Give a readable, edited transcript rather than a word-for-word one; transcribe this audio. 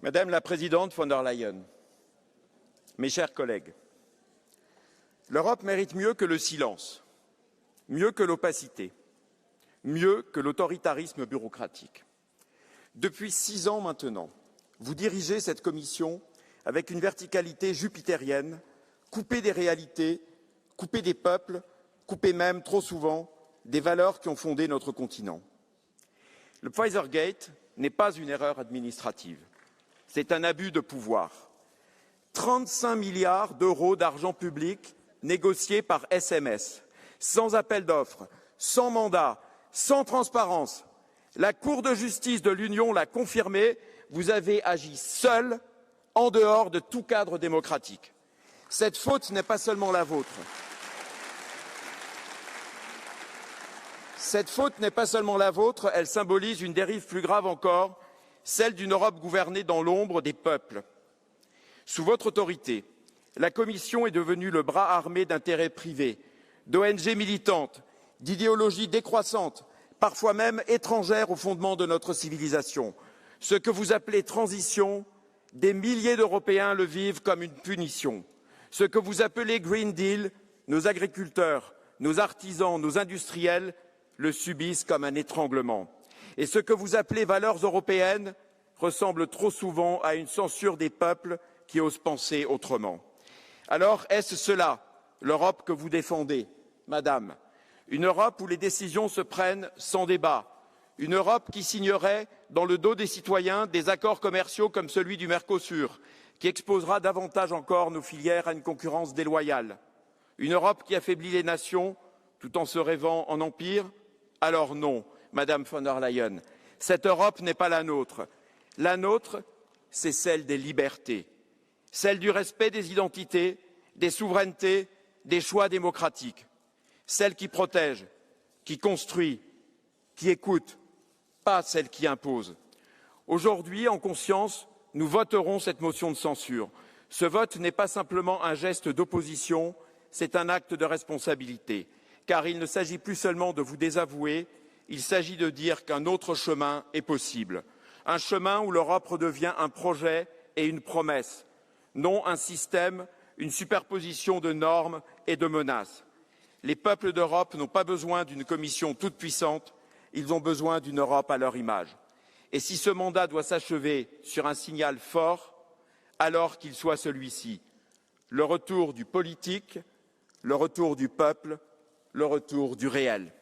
Madame la Présidente von der Leyen, mes chers collègues, l'Europe mérite mieux que le silence, mieux que l'opacité, mieux que l'autoritarisme bureaucratique. Depuis 6 ans maintenant, vous dirigez cette Commission avec une verticalité jupitérienne, coupée des réalités, coupée des peuples, coupée même, trop souvent, des valeurs qui ont fondé notre continent. Le Pfizergate n'est pas une erreur administrative, c'est un abus de pouvoir. 35 milliards d'euros d'argent public négociés par SMS, sans appel d'offres, sans mandat, sans transparence. La Cour de justice de l'Union l'a confirmé, vous avez agi seul, en dehors de tout cadre démocratique. Cette faute n'est pas seulement la vôtre. Cette faute n'est pas seulement la vôtre, elle symbolise une dérive plus grave encore, celle d'une Europe gouvernée dans l'ombre des peuples. Sous votre autorité, la Commission est devenue le bras armé d'intérêts privés, d'ONG militantes, d'idéologies décroissantes, parfois même étrangères aux fondements de notre civilisation. Ce que vous appelez transition, des milliers d'Européens le vivent comme une punition. Ce que vous appelez Green Deal, nos agriculteurs, nos artisans, nos industriels le subissent comme un étranglement. Et ce que vous appelez valeurs européennes ressemble trop souvent à une censure des peuples qui osent penser autrement. Alors, est-ce cela, l'Europe que vous défendez, Madame? Une Europe où les décisions se prennent sans débat, une Europe qui signerait, dans le dos des citoyens, des accords commerciaux comme celui du Mercosur, qui exposera davantage encore nos filières à une concurrence déloyale, une Europe qui affaiblit les nations tout en se rêvant en empire? Alors non, Madame von der Leyen, cette Europe n'est pas la nôtre. La nôtre, c'est celle des libertés, celle du respect des identités, des souverainetés, des choix démocratiques, celle qui protège, qui construit, qui écoute, pas celle qui impose. Aujourd'hui, en conscience, nous voterons cette motion de censure. Ce vote n'est pas simplement un geste d'opposition, c'est un acte de responsabilité, car il ne s'agit plus seulement de vous désavouer, il s'agit de dire qu'un autre chemin est possible. Un chemin où l'Europe redevient un projet et une promesse, non un système, une superposition de normes et de menaces. Les peuples d'Europe n'ont pas besoin d'une Commission toute puissante, ils ont besoin d'une Europe à leur image. Et si ce mandat doit s'achever sur un signal fort, alors qu'il soit celui-ci, le retour du politique, le retour du peuple, le retour du réel.